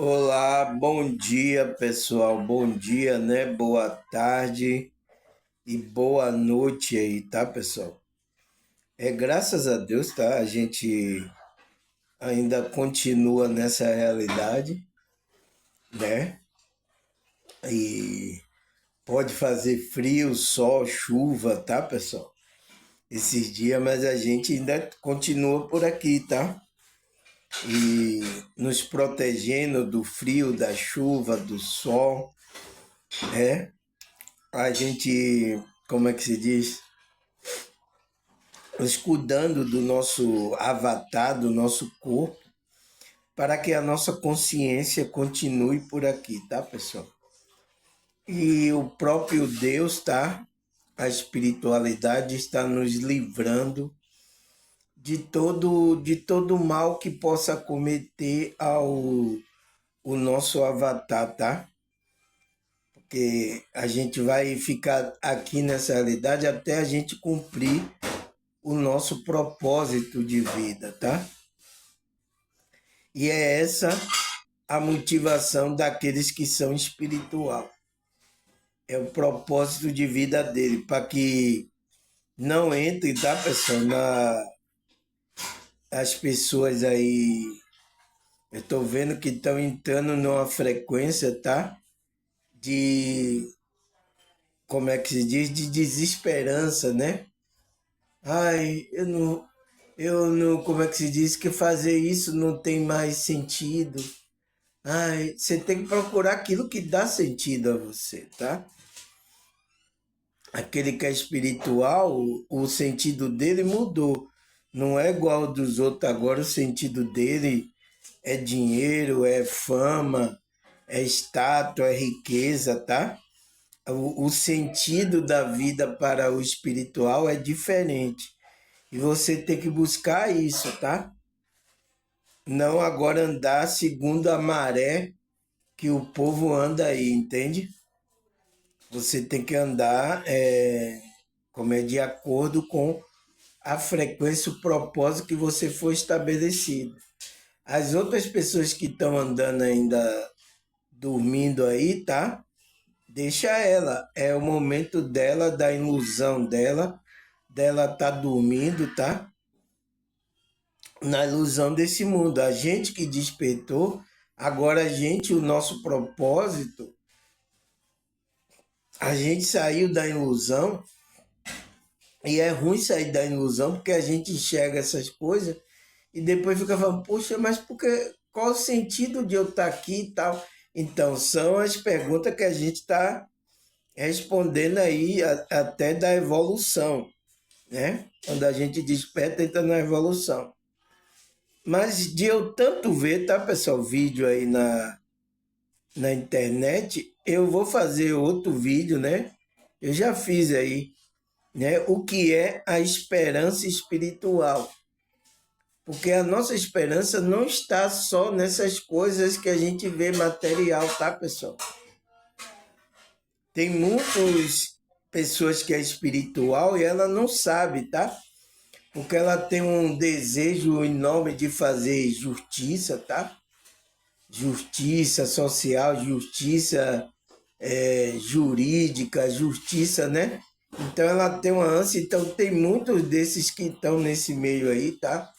Olá, bom dia, pessoal. Bom dia, né? Boa tarde e boa noite aí, tá, pessoal? Graças a Deus, tá? A gente ainda continua nessa realidade, né? E pode fazer frio, sol, chuva, tá, pessoal? Esses dias, mas a gente ainda continua por aqui, tá? E nos protegendo do frio, da chuva, do sol, né? A gente, como é que se diz? Nos cuidando do nosso avatar, do nosso corpo, para que a nossa consciência continue por aqui, tá, pessoal? E o próprio Deus, tá? A espiritualidade está nos livrando de todo mal que possa cometer ao o nosso avatar, tá? Porque a gente vai ficar aqui nessa realidade até a gente cumprir o nosso propósito de vida, tá? E é essa a motivação daqueles que são espiritual. É o propósito de vida dele, para que não entre, tá, pessoal, as pessoas aí, eu estou vendo que estão entrando numa frequência, tá? De, como é que se diz? De desesperança, né? Ai, eu não, como é que se diz? Que fazer isso não tem mais sentido. Ai, você tem que procurar aquilo que dá sentido a você, tá? Aquele que é espiritual, o sentido dele mudou. Não é igual ao dos outros agora, o sentido dele é dinheiro, é fama, é status, é riqueza, tá? O sentido da vida para o espiritual é diferente. E você tem que buscar isso, tá? Não agora andar segundo a maré que o povo anda aí, entende? Você tem que andar como é de acordo com a frequência, o propósito que você foi estabelecido. As outras pessoas que estão andando ainda dormindo aí, tá? Deixa ela. É o momento dela, da ilusão dela tá dormindo, tá? Na ilusão desse mundo. A gente que despertou, agora a gente, o nosso propósito, a gente saiu da ilusão. E é ruim sair da ilusão porque a gente enxerga essas coisas e depois fica falando, poxa, mas porque, qual o sentido de eu estar aqui e tal? Então, são as perguntas que a gente está respondendo aí até da evolução, né? Quando a gente desperta, entra na evolução. Mas de eu tanto ver, tá, pessoal, vídeo aí na internet, eu vou fazer outro vídeo, né? Eu já fiz aí, né? O que é a esperança espiritual. Porque a nossa esperança não está só nessas coisas que a gente vê material, tá, pessoal? Tem muitas pessoas que é espiritual e ela não sabe, tá? Porque ela tem um desejo enorme de fazer justiça, tá? Justiça social, justiça jurídica, justiça, né? Então ela tem uma ânsia, então tem muitos desses que estão nesse meio aí, tá?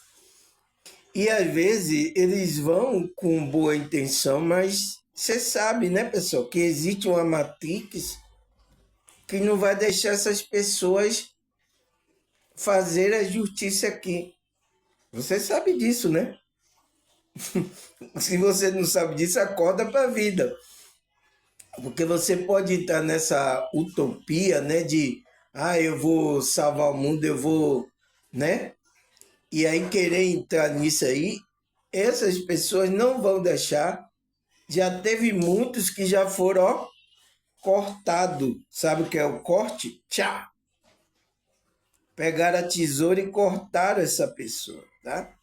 E às vezes eles vão com boa intenção, mas você sabe, né, pessoal, que existe uma matrix que não vai deixar essas pessoas fazer a justiça aqui. Você sabe disso, né? Se você não sabe disso, acorda para a vida. Porque você pode estar nessa utopia, né, de eu vou salvar o mundo, eu vou, né? E aí querer entrar nisso aí, essas pessoas não vão deixar. Já teve muitos que já foram, ó, cortado. Sabe o que é o corte? Tchá! Pegaram a tesoura e cortaram essa pessoa, tá?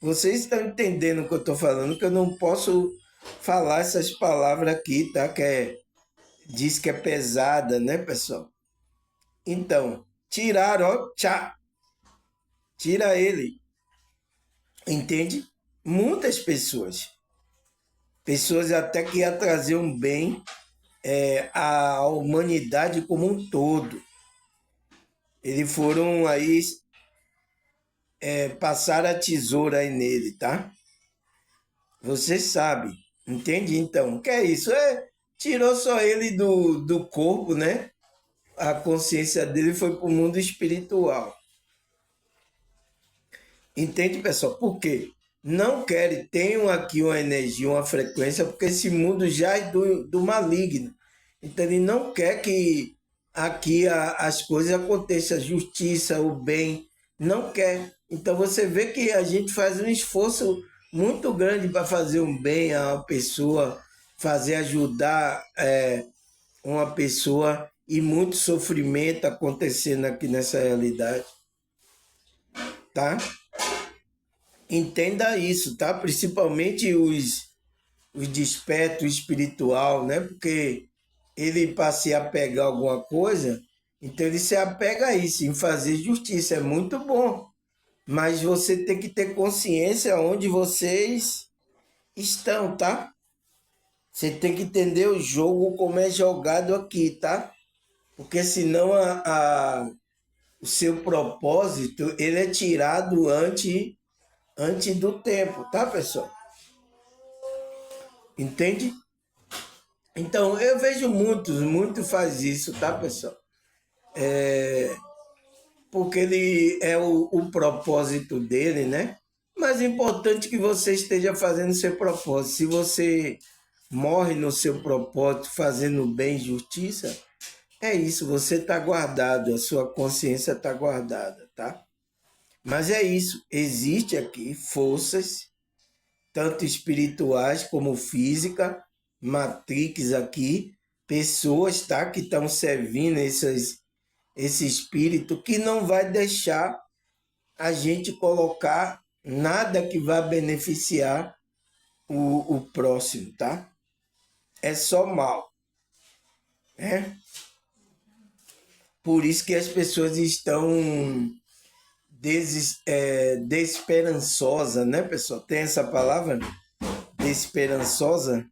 Vocês estão entendendo o que eu estou falando, que eu não posso falar essas palavras aqui, tá? Diz que é pesada, né, pessoal? Então, tiraram, ó, tchá! Tira ele, entende? Muitas pessoas. pessoas até que ia trazer um bem à humanidade como um todo. Eles foram aí passar a tesoura aí nele, tá? Você sabe, entende? Então, o que é isso? Tirou só ele do corpo, né? A consciência dele foi para o mundo espiritual. Entende, pessoal? Por quê? Não querem, tenham aqui uma energia, uma frequência, porque esse mundo já é do maligno. Então, ele não quer que aqui as coisas aconteçam, a justiça, o bem, não quer. Então, você vê que a gente faz um esforço muito grande para fazer um bem a uma pessoa, fazer ajudar uma pessoa e muito sofrimento acontecendo aqui nessa realidade, tá? Entenda isso, tá? Principalmente os despertos espiritual, né? Porque ele, para se apegar a alguma coisa, então ele se apega a isso, em fazer justiça. É muito bom. Mas você tem que ter consciência onde vocês estão, tá? Você tem que entender o jogo como é jogado aqui, tá? Porque senão o seu propósito ele é tirado antes do tempo, tá, pessoal? Entende? Então, eu vejo muitos faz isso, tá, pessoal? Porque ele é o propósito dele, né? Mas é importante que você esteja fazendo seu propósito. Se você morre no seu propósito, fazendo bem e justiça, é isso, você está guardado, a sua consciência está guardada, tá? Mas é isso, existe aqui forças, tanto espirituais como física, matrix aqui, pessoas, tá, que estão servindo esse espírito que não vai deixar a gente colocar nada que vá beneficiar o próximo, tá? É só mal, né? Por isso que as pessoas estão desesperançosa, né, pessoal? Tem essa palavra? Desesperançosa.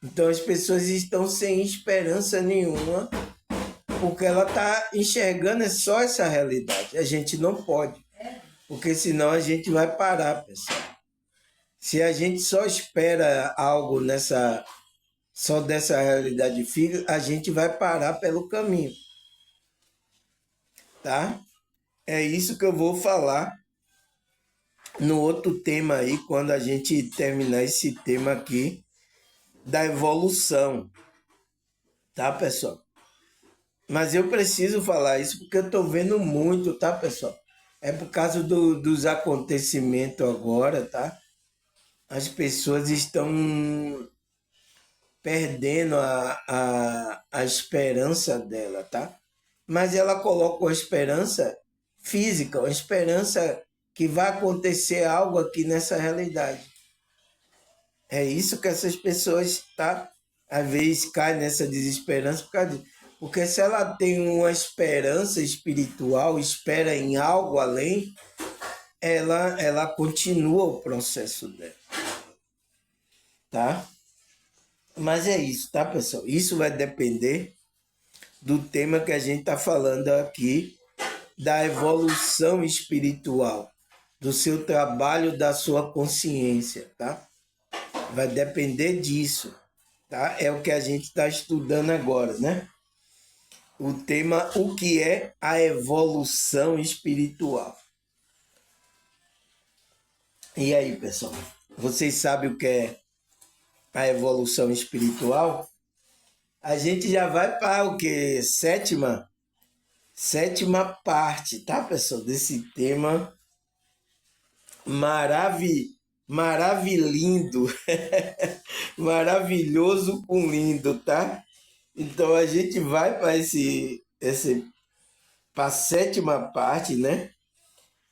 Então as pessoas estão sem esperança nenhuma, porque ela está enxergando só essa realidade. A gente não pode, porque senão a gente vai parar, pessoal. Se a gente só espera algo só dessa realidade física, a gente vai parar pelo caminho, tá? É isso que eu vou falar no outro tema aí, quando a gente terminar esse tema aqui da evolução, tá, pessoal? Mas eu preciso falar isso porque eu estou vendo muito, tá, pessoal? É por causa dos acontecimentos agora, tá? As pessoas estão perdendo a esperança dela, tá? Mas ela coloca uma esperança física, uma esperança que vai acontecer algo aqui nessa realidade. É isso que essas pessoas, tá? Às vezes caem nessa desesperança por causa disso. Porque se ela tem uma esperança espiritual, espera em algo além, ela continua o processo dela, tá? Mas é isso, tá, pessoal? Isso vai depender do tema que a gente está falando aqui, da evolução espiritual, do seu trabalho, da sua consciência, tá? Vai depender disso, tá? É o que a gente está estudando agora, né? O tema, o que é a evolução espiritual. E aí, pessoal? Vocês sabem o que é a evolução espiritual? A gente já vai para o que? Sétima parte, tá, pessoal? Desse tema maravilhindo, maravilhoso com lindo, tá? Então a gente vai para para a sétima parte, né?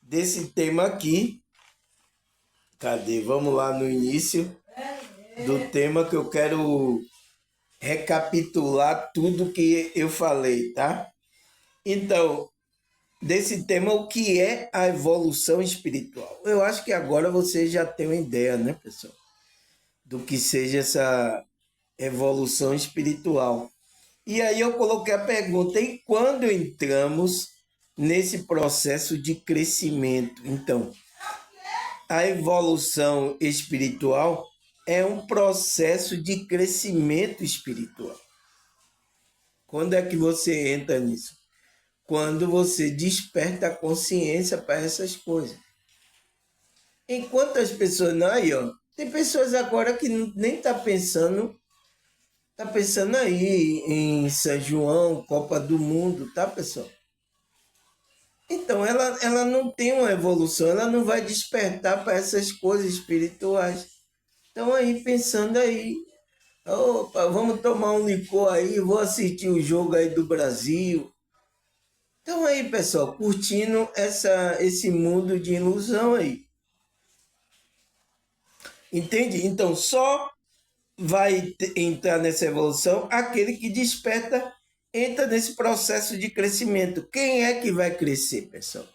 Desse tema aqui. Cadê? Vamos lá no início do tema que eu quero recapitular tudo que eu falei, tá? Então, desse tema, o que é a evolução espiritual? Eu acho que agora você já tem uma ideia, né, pessoal? do que seja essa evolução espiritual. E aí eu coloquei a pergunta: e quando entramos nesse processo de crescimento? Então, a evolução espiritual é um processo de crescimento espiritual. Quando é que você entra nisso? Quando você desperta a consciência para essas coisas. Enquanto as pessoas não, aí, ó, tem pessoas agora que nem tá pensando aí em São João, Copa do Mundo, tá, pessoal? Então, ela não tem uma evolução, ela não vai despertar para essas coisas espirituais. Estão aí pensando aí, opa, vamos tomar um licor aí, vou assistir o jogo aí do Brasil. Então aí, pessoal, curtindo esse mundo de ilusão aí. Entende? Então, só vai entrar nessa evolução aquele que desperta, entra nesse processo de crescimento. Quem é que vai crescer, pessoal?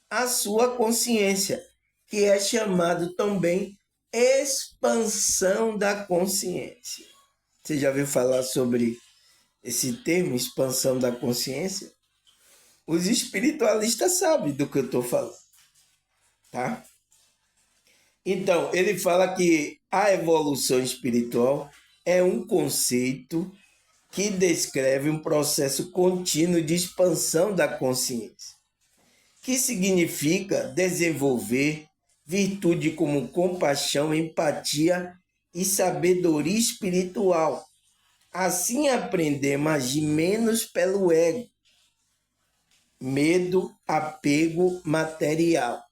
A sua consciência, que é chamado também expansão da consciência. Você já ouviu falar sobre esse termo, expansão da consciência? Os espiritualistas sabem do que eu estou falando, tá? Então, ele fala que a evolução espiritual é um conceito que descreve um processo contínuo de expansão da consciência, que significa desenvolver virtude como compaixão, empatia e sabedoria espiritual. Assim aprendemos a agir menos pelo ego, medo, apego material,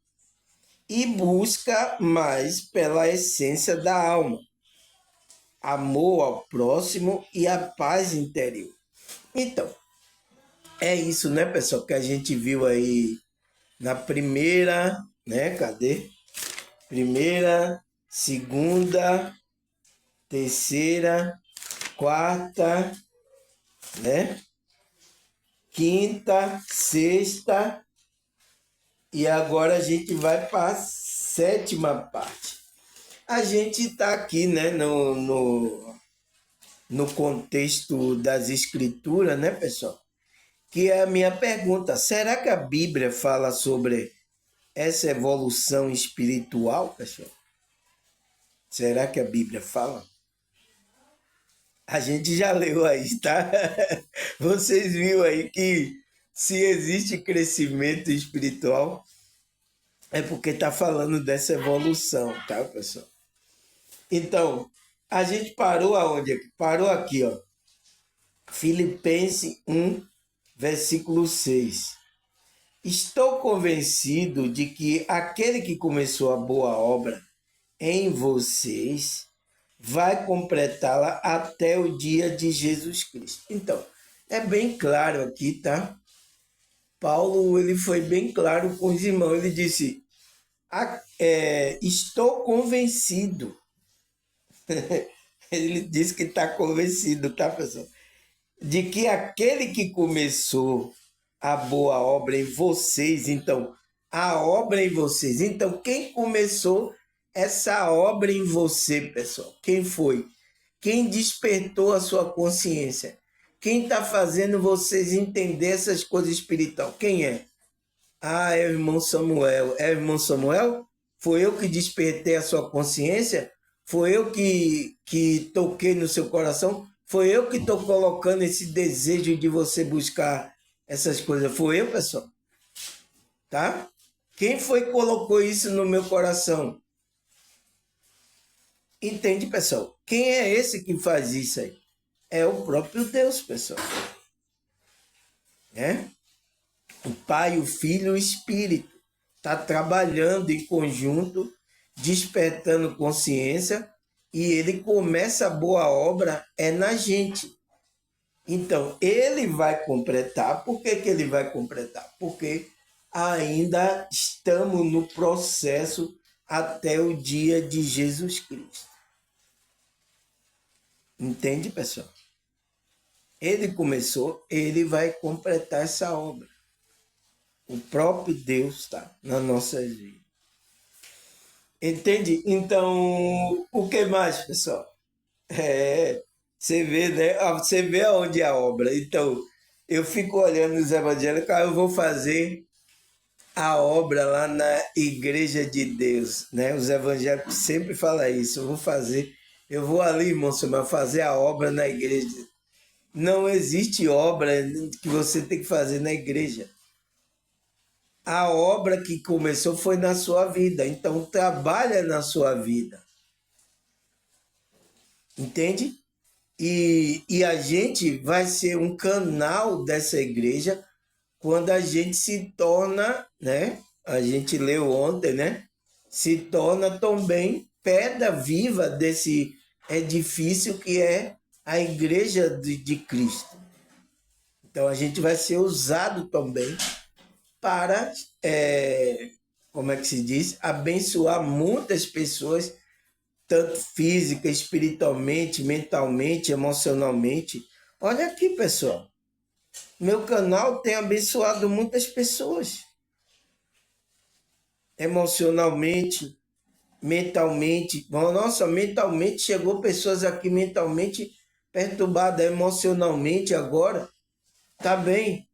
e busca mais pela essência da alma, amor ao próximo e a paz interior. Então, é isso, né, pessoal, que a gente viu aí na primeira, né, cadê? Primeira, segunda, terceira, quarta, né? Quinta, sexta, e agora a gente vai para a sétima parte. A gente está aqui, né, no contexto das escrituras, né, pessoal? Que é a minha pergunta: será que a Bíblia fala sobre essa evolução espiritual, pessoal? Será que a Bíblia fala? A gente já leu aí, tá? Vocês viram aí que se existe crescimento espiritual, é porque está falando dessa evolução, tá, pessoal? Então, a gente parou aonde? Parou aqui, ó. Filipenses 1, versículo 6. Estou convencido de que aquele que começou a boa obra em vocês vai completá-la até o dia de Jesus Cristo. Então, é bem claro aqui, tá? Paulo, ele foi bem claro com os irmãos. Ele disse, estou convencido. Ele disse que está convencido, tá, pessoal? De que aquele que começou a boa obra em vocês, então, a obra em vocês. Então, quem começou essa obra em você, pessoal? Quem foi? Quem despertou a sua consciência? Quem está fazendo vocês entender essas coisas espirituais? Quem é? Ah, é o irmão Samuel. É o irmão Samuel? Foi eu que despertei a sua consciência? Foi eu que toquei no seu coração? Foi eu que estou colocando esse desejo de você buscar essas coisas? Foi eu, pessoal? Tá? Quem foi que colocou isso no meu coração? Entende, pessoal? Quem é esse que faz isso aí? É o próprio Deus, pessoal. Né? O Pai, o Filho e o Espírito está trabalhando em conjunto, despertando consciência, e ele começa a boa obra na gente. Então, ele vai completar. Por que ele vai completar? Porque ainda estamos no processo até o dia de Jesus Cristo. Entende, pessoal? Ele começou, ele vai completar essa obra. O próprio Deus está na nossa vida. Entende? Então, o que mais, pessoal? É, você vê, né? Você vê aonde é a obra. Então, eu fico olhando os evangélicos, eu vou fazer a obra lá na Igreja de Deus, né? Os evangélicos sempre falam isso, eu vou ali, irmão Samuel, fazer a obra na igreja. Não existe obra que você tem que fazer na igreja. A obra que começou foi na sua vida, então trabalha na sua vida, entende? E a gente vai ser um canal dessa igreja quando a gente se torna, né? A gente leu ontem, né? Se torna também pedra viva desse edifício que é a igreja de Cristo. Então a gente vai ser usado também para, como é que se diz, abençoar muitas pessoas, tanto física, espiritualmente, mentalmente, emocionalmente. Olha aqui, pessoal. Meu canal tem abençoado muitas pessoas, emocionalmente, mentalmente. Nossa, mentalmente chegou pessoas aqui mentalmente perturbadas, emocionalmente agora tá bem,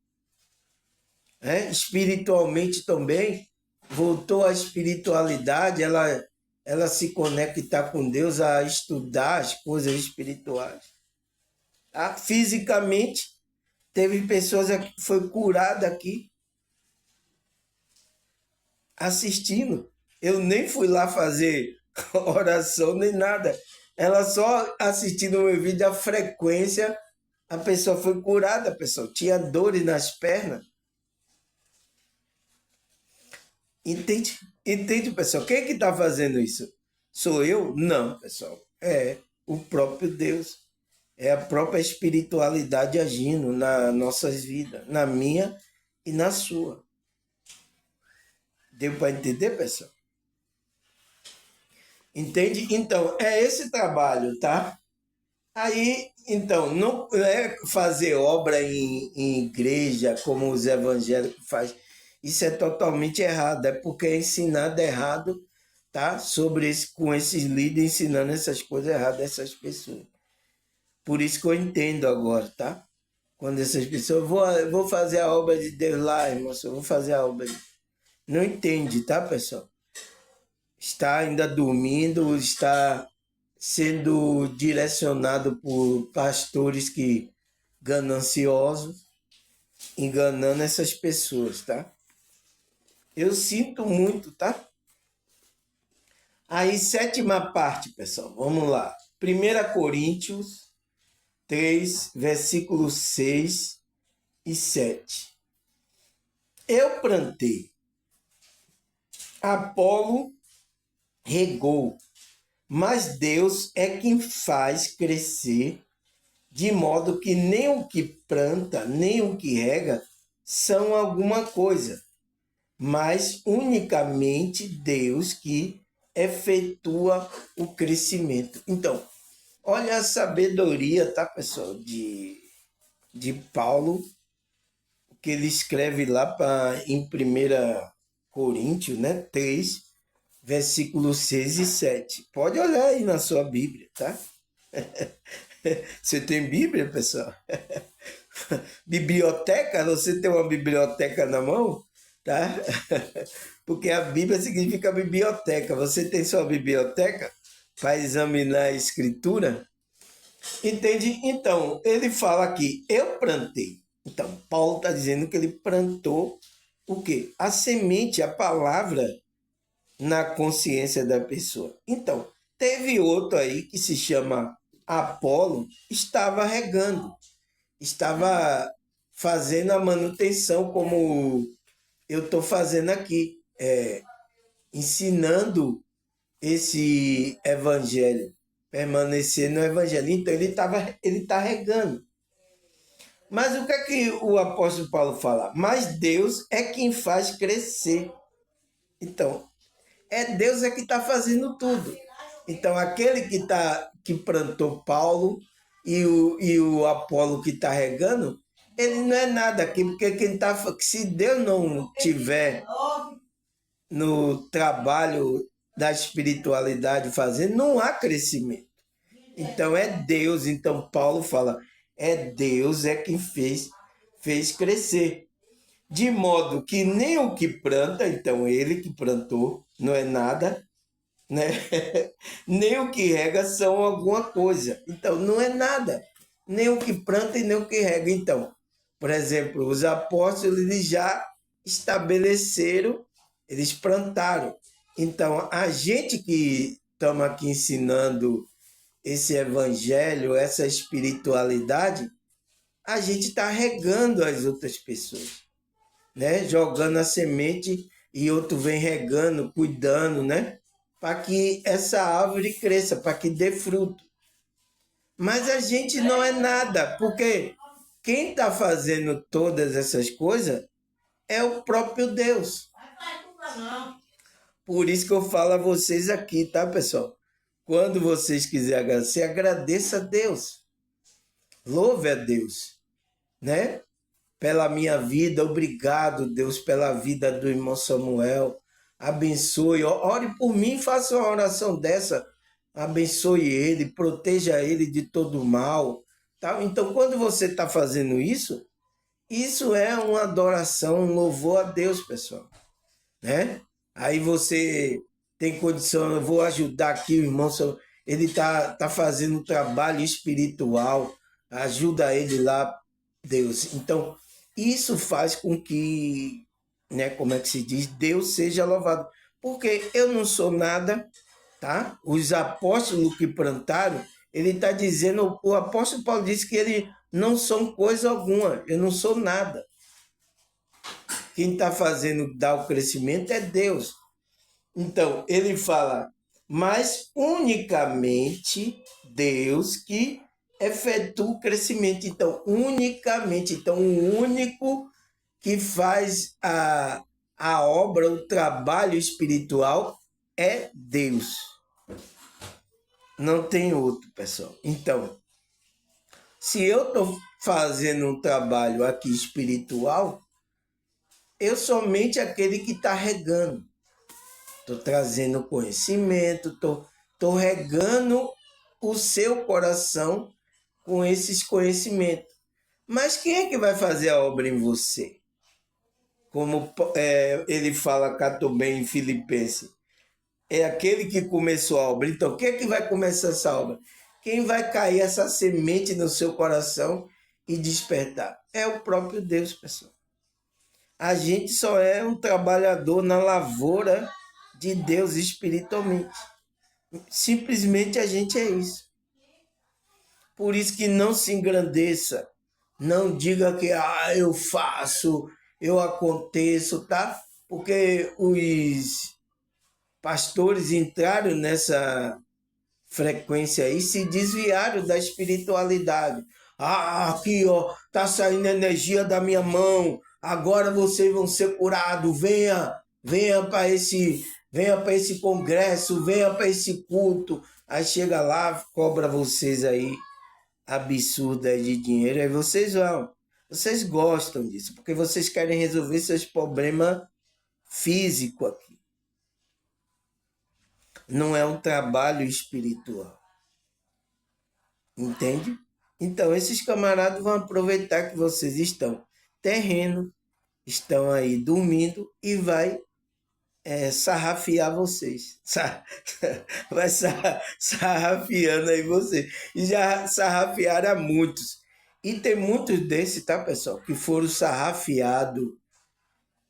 né? Espiritualmente também voltou à espiritualidade, ela se conecta com Deus a estudar as coisas espirituais. Tá? Fisicamente teve pessoas que foi curada aqui assistindo. Eu nem fui lá fazer oração nem nada. Ela só assistindo o meu vídeo, a frequência, a pessoa foi curada, pessoal. Tinha dores nas pernas. Entende? Entende, pessoal? Quem é que está fazendo isso? Sou eu? Não, pessoal. É o próprio Deus. É a própria espiritualidade agindo nas nossas vidas, na minha e na sua. Deu para entender, pessoal? Entende? Então, é esse trabalho, tá? Aí, então, não é fazer obra em igreja como os evangélicos fazem. Isso é totalmente errado, é porque é ensinado errado, tá? Com esses líderes ensinando essas coisas erradas a essas pessoas. Por isso que eu entendo agora, tá? Quando essas pessoas, eu vou fazer a obra de Deus lá, irmão, eu vou fazer a obra. Não entende, tá, pessoal? Está ainda dormindo, está sendo direcionado por pastores que gananciosos, enganando essas pessoas, tá? Eu sinto muito, tá? Aí, sétima parte, pessoal, vamos lá. 1 Coríntios 3, versículos 6 e 7. Eu plantei, Apolo regou, mas Deus é quem faz crescer, de modo que nem o que planta, nem o que rega são alguma coisa, mas unicamente Deus que efetua o crescimento. Então, olha a sabedoria, tá, pessoal, de Paulo, que ele escreve lá em 1 Coríntios, né, 3, versículos 6 e 7. Pode olhar aí na sua Bíblia, tá? Você tem Bíblia, pessoal? Biblioteca? Você tem uma biblioteca na mão? Tá? Porque a Bíblia significa biblioteca. Você tem sua biblioteca para examinar a Escritura? Entende? Então, ele fala aqui, eu plantei. Então, Paulo está dizendo que ele plantou o quê? A semente, a palavra na consciência da pessoa. Então, teve outro aí que se chama Apolo, estava regando, estava fazendo a manutenção, como eu estou fazendo aqui, ensinando esse evangelho, permanecer no evangelho. Então, ele tá regando. Mas o que é que o apóstolo Paulo fala? Mas Deus é quem faz crescer. Então, Deus é que está fazendo tudo. Então, aquele que plantou Paulo e o Apolo que está regando, ele não é nada aqui, porque se Deus não tiver no trabalho da espiritualidade fazendo, não há crescimento. Então é Deus. Então Paulo fala, é Deus é quem fez crescer. De modo que nem o que planta, então ele que plantou, não é nada, né? Nem o que rega são alguma coisa. Então não é nada. Nem o que planta e nem o que rega. Então, por exemplo, os apóstolos eles já estabeleceram, eles plantaram. Então, a gente que estamos aqui ensinando esse evangelho, essa espiritualidade, a gente está regando as outras pessoas, né? Jogando a semente e outro vem regando, cuidando, né? Para que essa árvore cresça, para que dê fruto. Mas a gente não é nada, porque quem está fazendo todas essas coisas é o próprio Deus. Por isso que eu falo a vocês aqui, tá, pessoal? Quando vocês quiserem agradecer, agradeça a Deus. Louve a Deus, né? Pela minha vida, obrigado, Deus, pela vida do irmão Samuel. Abençoe, ore por mim, faça uma oração dessa. Abençoe ele, proteja ele de todo mal. Tá? Então, quando você está fazendo isso, isso é uma adoração, um louvor a Deus, pessoal, né? Aí você tem condição, eu vou ajudar aqui o irmão, ele tá fazendo um trabalho espiritual, ajuda ele lá, Deus. Então, isso faz com que, né, como é que se diz, Deus seja louvado. Porque eu não sou nada, tá? Os apóstolos que plantaram, ele está dizendo, o apóstolo Paulo disse que ele não são coisa alguma, eu não sou nada. Quem está fazendo dar o crescimento é Deus. Então, ele fala, mas unicamente Deus que efetua o crescimento. Então, unicamente. Então, o único que faz a obra, o trabalho espiritual é Deus. Não tem outro, pessoal. Então, se eu estou fazendo um trabalho aqui espiritual, eu somente aquele que está regando. Estou trazendo conhecimento, estou regando o seu coração com esses conhecimentos. Mas quem é que vai fazer a obra em você? Como ele fala cá também em Filipenses. É aquele que começou a obra. Então, quem é que vai começar essa obra? Quem vai cair essa semente no seu coração e despertar? É o próprio Deus, pessoal. A gente só é um trabalhador na lavoura de Deus espiritualmente. Simplesmente a gente é isso. Por isso que não se engrandeça. Não diga que eu faço, eu aconteço, tá? Porque os pastores entraram nessa frequência aí, se desviaram da espiritualidade. Aqui, ó, tá saindo energia da minha mão. Agora vocês vão ser curados. Venha para esse congresso, venha para esse culto. Aí chega lá, cobra vocês aí absurda de dinheiro. Aí vocês vão. Vocês gostam disso, porque vocês querem resolver seus problemas físicos aqui. Não é um trabalho espiritual. Entende? Então, esses camaradas vão aproveitar que vocês estão terreno, estão aí dormindo e vai sarrafiar vocês. Vai sarrafiando aí vocês. E já sarrafiaram a muitos. E tem muitos desses, tá, pessoal, que foram sarrafiados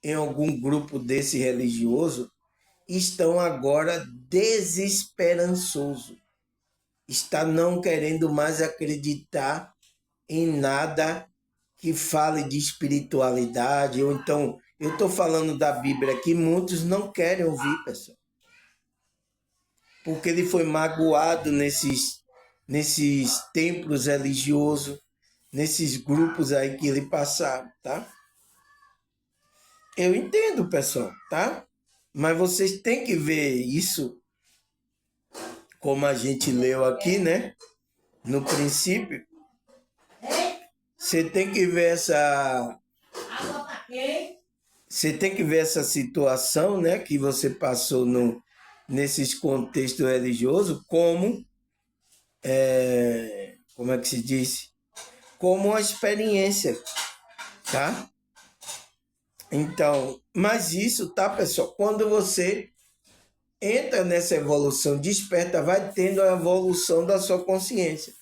em algum grupo desse religioso, estão agora desesperançosos. Está não querendo mais acreditar em nada que fale de espiritualidade, ou então, eu estou falando da Bíblia aqui, muitos não querem ouvir, pessoal. Porque ele foi magoado nesses templos religiosos, nesses grupos aí que ele passaram, tá? Eu entendo, pessoal, tá? Mas vocês têm que ver isso, como a gente leu aqui, né? No princípio, você tem que ver essa situação, né, que você passou nesses contextos religiosos como, como é que se diz? Como uma experiência, tá? Então, mas isso, tá, pessoal? Quando você entra nessa evolução, desperta, vai tendo a evolução da sua consciência.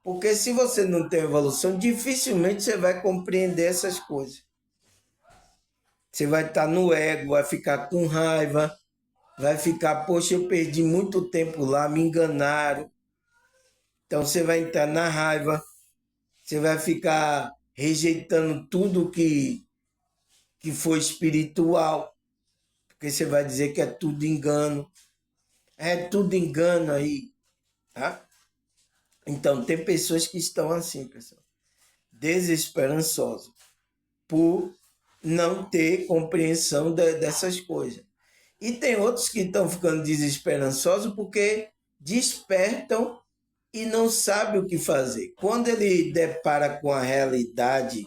Porque se você não tem evolução, dificilmente você vai compreender essas coisas. Você vai estar no ego, vai ficar com raiva, vai ficar, poxa, eu perdi muito tempo lá, me enganaram. Então você vai entrar na raiva, você vai ficar rejeitando tudo que foi espiritual, porque você vai dizer que é tudo engano. É tudo engano aí, tá? Então tem pessoas que estão assim, pessoal, desesperançosas por não ter compreensão dessas coisas. E tem outros que estão ficando desesperançosos porque despertam e não sabem o que fazer. Quando ele depara com a realidade,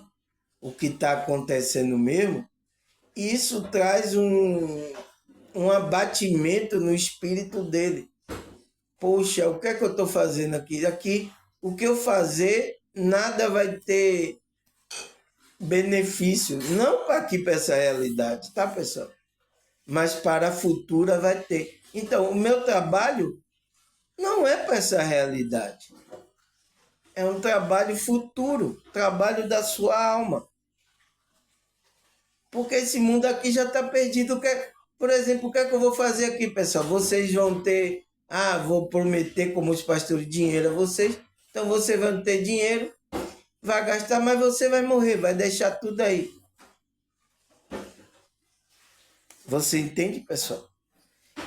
o que está acontecendo mesmo, isso traz um abatimento no espírito dele. Poxa, o que é que eu estou fazendo aqui? Aqui, o que eu fazer, nada vai ter benefício. Não para aqui, para essa realidade, tá, pessoal? Mas para a futura vai ter. Então, o meu trabalho não é para essa realidade. É um trabalho futuro, trabalho da sua alma. Porque esse mundo aqui já está perdido. Por exemplo, o que é que eu vou fazer aqui, pessoal? Vocês vão ter, vou prometer como os pastores dinheiro a vocês. Então, vocês vão ter dinheiro, vai gastar, mas você vai morrer, vai deixar tudo aí. Você entende, pessoal?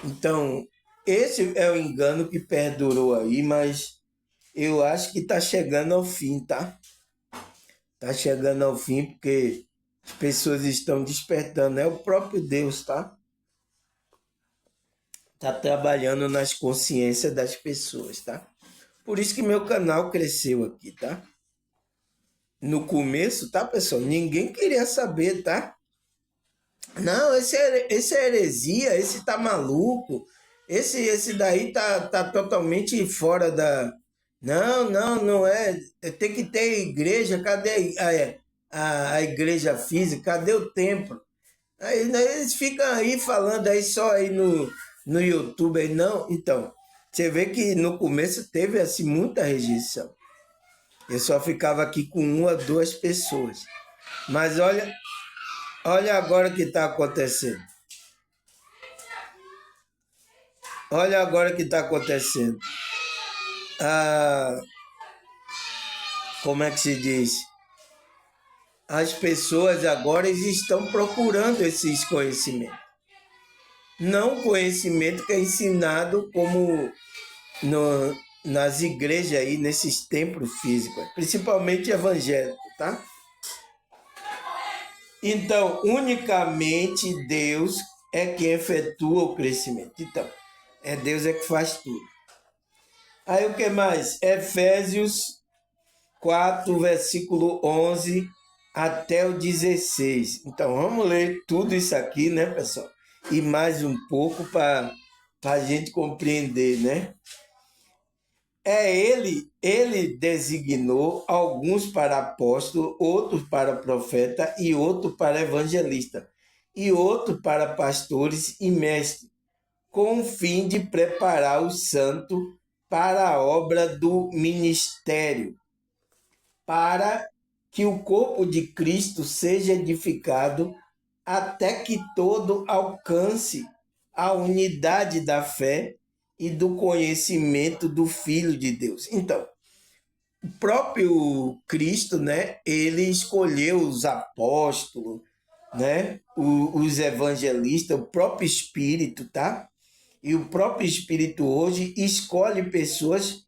Então, esse é o engano que perdurou aí, mas eu acho que está chegando ao fim, tá? Está chegando ao fim porque as pessoas estão despertando. É o próprio Deus, tá? Está trabalhando nas consciências das pessoas, tá? Por isso que meu canal cresceu aqui, tá? No começo, tá, pessoal? Ninguém queria saber, tá? Não, esse é heresia, esse tá maluco, esse daí tá totalmente fora da... Não, não, não é. Tem que ter igreja, cadê a igreja física, cadê o templo? Aí né, eles ficam aí falando aí só aí no YouTube, aí não. Então, você vê que no começo teve assim muita rejeição. Eu só ficava aqui com uma, duas pessoas. Mas olha agora o que está acontecendo. Olha agora o que está acontecendo. Como é que se diz? As pessoas agora estão procurando esses conhecimentos. Não o conhecimento que é ensinado como nas igrejas aí, nesses templos físicos, principalmente evangélicos, tá? Então, unicamente Deus é quem efetua o crescimento. Então, Deus é que faz tudo. Aí o que mais? Efésios 4, versículo 11 até o 16. Então, vamos ler tudo isso aqui, né, pessoal? E mais um pouco para a gente compreender, né? Ele designou alguns para apóstolo, outros para profeta e outros para evangelista, e outros para pastores e mestres, com o fim de preparar os santos para a obra do ministério, para que o corpo de Cristo seja edificado até que todo alcance a unidade da fé e do conhecimento do Filho de Deus. Então, o próprio Cristo, né, ele escolheu os apóstolos, né, os evangelistas, o próprio Espírito, tá? E o próprio Espírito hoje escolhe pessoas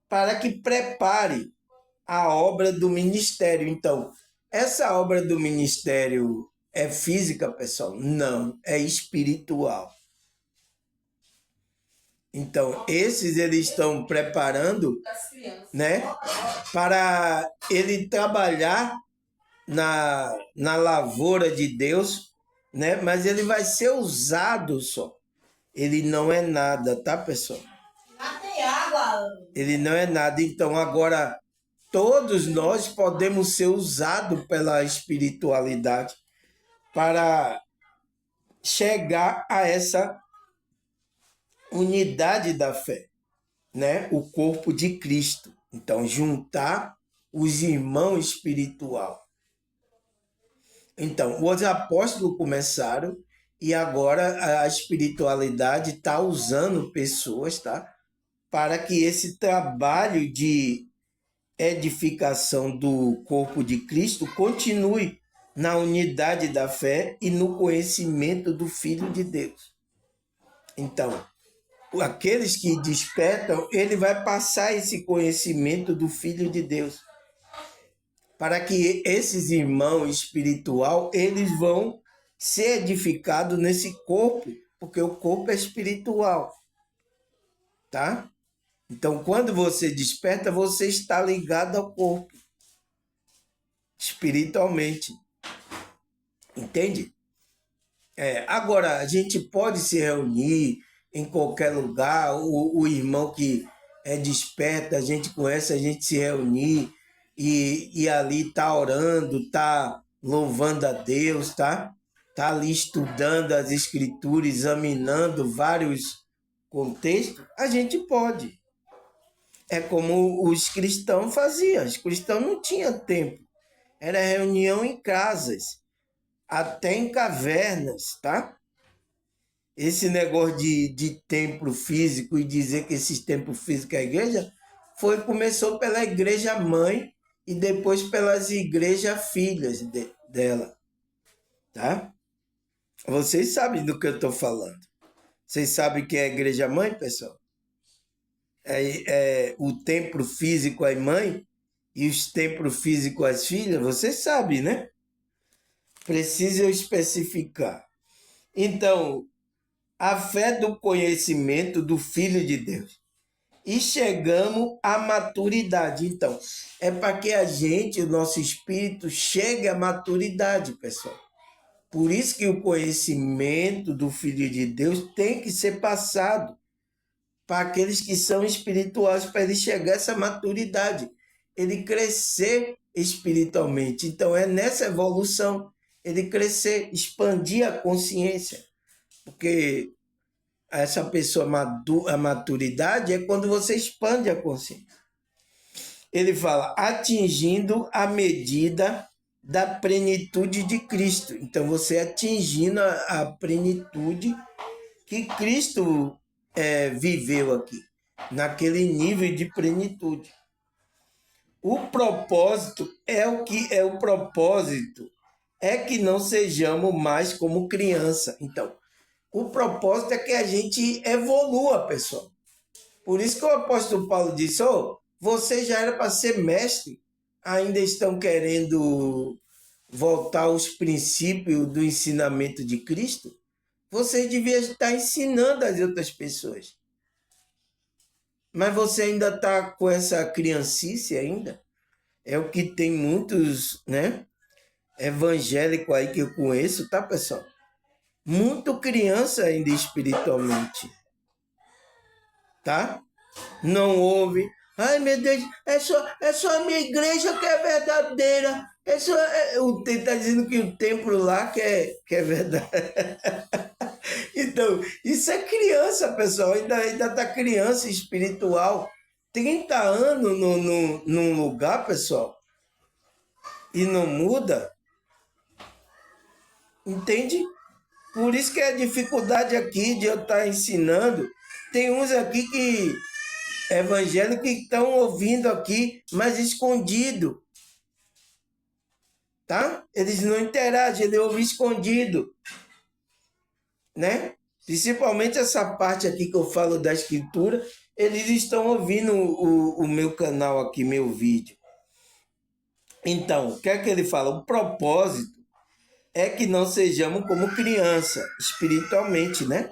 para que prepare a obra do ministério. Então, essa obra do ministério é física, pessoal? Não, é espiritual. Então, esses eles estão preparando, né, para ele trabalhar na lavoura de Deus, né, mas ele vai ser usado só. ele não é nada, tá, pessoal? Lá tem água. Ele não é nada. Então, agora, todos nós podemos ser usados pela espiritualidade para chegar a essa unidade da fé, né? O corpo de Cristo. Então, juntar os irmãos espiritual. Então, os apóstolos começaram e agora a espiritualidade está usando pessoas, tá? Para que esse trabalho de edificação do corpo de Cristo continue na unidade da fé e no conhecimento do Filho de Deus. Então, aqueles que despertam, ele vai passar esse conhecimento do Filho de Deus, para que esses irmãos espiritual, eles vão ser edificados nesse corpo, porque o corpo é espiritual, tá? Então, quando você desperta, você está ligado ao corpo, espiritualmente. Entende? Agora, a gente pode se reunir em qualquer lugar, o irmão que é desperto, a gente conhece, a gente se reunir e ali tá orando, tá louvando a Deus, tá? Tá ali estudando as escrituras, examinando vários contextos, a gente pode. É como os cristãos faziam. Os cristãos não tinham tempo. Era reunião em casas, até em cavernas, tá? Esse negócio de templo físico e dizer que esses templos físicos é a igreja, começou pela igreja mãe e depois pelas igrejas filhas dela, tá? Vocês sabem do que eu estou falando. Vocês sabem que é a igreja mãe, pessoal? O templo físico é mãe e os templos físicos as filhas, vocês sabem, né? Precisa eu especificar. Então, a fé do conhecimento do Filho de Deus. E chegamos à maturidade. Então, é para que a gente, o nosso espírito, chegue à maturidade, pessoal. Por isso que o conhecimento do Filho de Deus tem que ser passado para aqueles que são espirituais, para ele chegar a essa maturidade, ele crescer espiritualmente. Então, é nessa evolução, ele crescer, expandir a consciência. Porque essa pessoa, a maturidade é quando você expande a consciência. Ele fala, atingindo a medida da plenitude de Cristo. Então, você atingindo a plenitude que Cristo viveu aqui, naquele nível de plenitude. O propósito é que não sejamos mais como criança. Então, o propósito é que a gente evolua, pessoal. Por isso que o apóstolo Paulo disse, você já era para ser mestre, ainda estão querendo voltar aos princípios do ensinamento de Cristo? Você devia estar ensinando as outras pessoas. Mas você ainda está com essa criancice ainda? É o que tem muitos, né, evangélicos aí que eu conheço, tá, pessoal? Muito criança ainda espiritualmente, tá? Não ouve. Ai, meu Deus, é só a minha igreja que é verdadeira. Tá dizendo que o templo lá que é verdade. Então, isso é criança, pessoal. Ainda tá criança espiritual. 30 anos num lugar, pessoal, e não muda. Entende? Por isso que é a dificuldade aqui de eu estar ensinando. Tem uns aqui que evangélicos que estão ouvindo aqui, mas escondido. Tá? Eles não interagem, ele ouve escondido. Né? Principalmente essa parte aqui que eu falo da escritura, eles estão ouvindo o meu canal aqui, meu vídeo. Então, o que é que ele fala? O propósito é que não sejamos como criança, espiritualmente, né?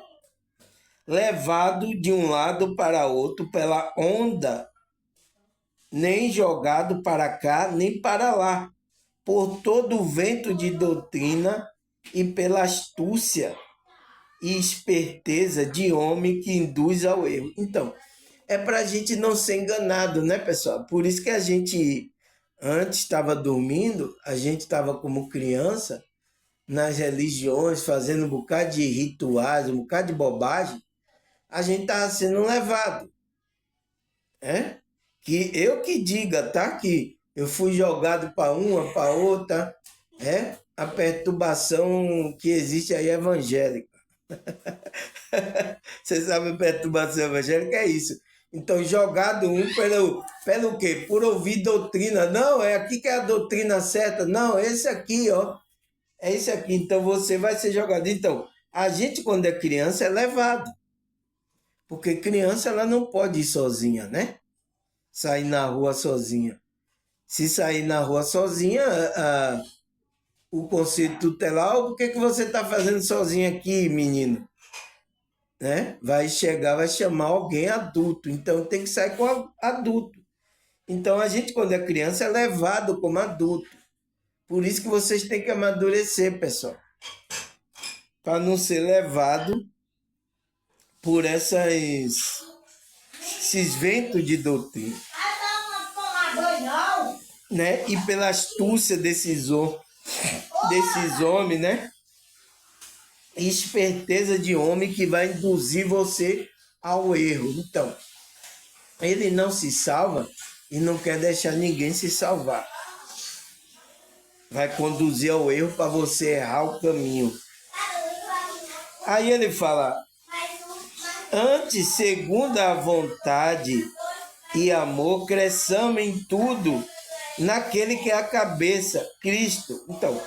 Levado de um lado para outro pela onda, nem jogado para cá, nem para lá, por todo o vento de doutrina e pela astúcia e esperteza de homem que induz ao erro. Então, é para a gente não ser enganado, né, pessoal? Por isso que a gente, antes estava dormindo, a gente estava como criança, nas religiões, fazendo um bocado de rituais, um bocado de bobagem, a gente estava sendo levado. É? Que eu que diga, tá? Que eu fui jogado para uma, para outra, é? A perturbação que existe aí é evangélica. Você sabe a perturbação evangélica é isso. Então, jogado um pelo quê? Por ouvir doutrina. Não, é aqui que é a doutrina certa. Não, esse aqui, ó. É esse aqui. Então, você vai ser jogado. Então, a gente, quando é criança, é levado. Porque criança, ela não pode ir sozinha, né? Sair na rua sozinha. Se sair na rua sozinha, o conselho tutelar, o que você está fazendo sozinho aqui, menino? Né? Vai chegar, vai chamar alguém adulto. Então tem que sair com adulto. Então a gente, quando é criança, é levado como adulto. Por isso que vocês têm que amadurecer, pessoal. Para não ser levado por esses ventos de doutrina. Né? E pela astúcia desses homens, né? Esperteza de homem que vai induzir você ao erro. Então, ele não se salva e não quer deixar ninguém se salvar. Vai conduzir ao erro para você errar o caminho. Aí ele fala: antes, segundo a vontade e amor, cresçamos em tudo naquele que é a cabeça, Cristo. Então,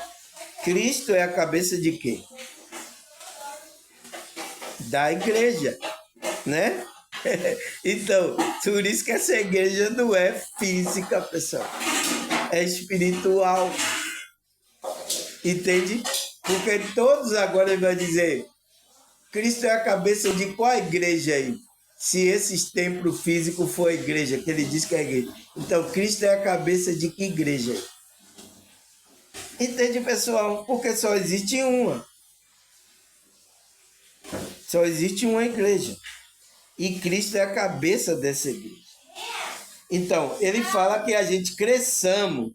Cristo é a cabeça de quem? Da igreja, né? Então, por isso que essa igreja não é física, pessoal. É espiritual. Entende? Porque todos agora ele vai dizer: Cristo é a cabeça de qual igreja aí? Se esses templos físicos for a igreja, que ele diz que é a igreja. Então, Cristo é a cabeça de que igreja aí? Entende, pessoal? Porque só existe uma. Só existe uma igreja. E Cristo é a cabeça dessa igreja. Então, ele fala que a gente cresçamos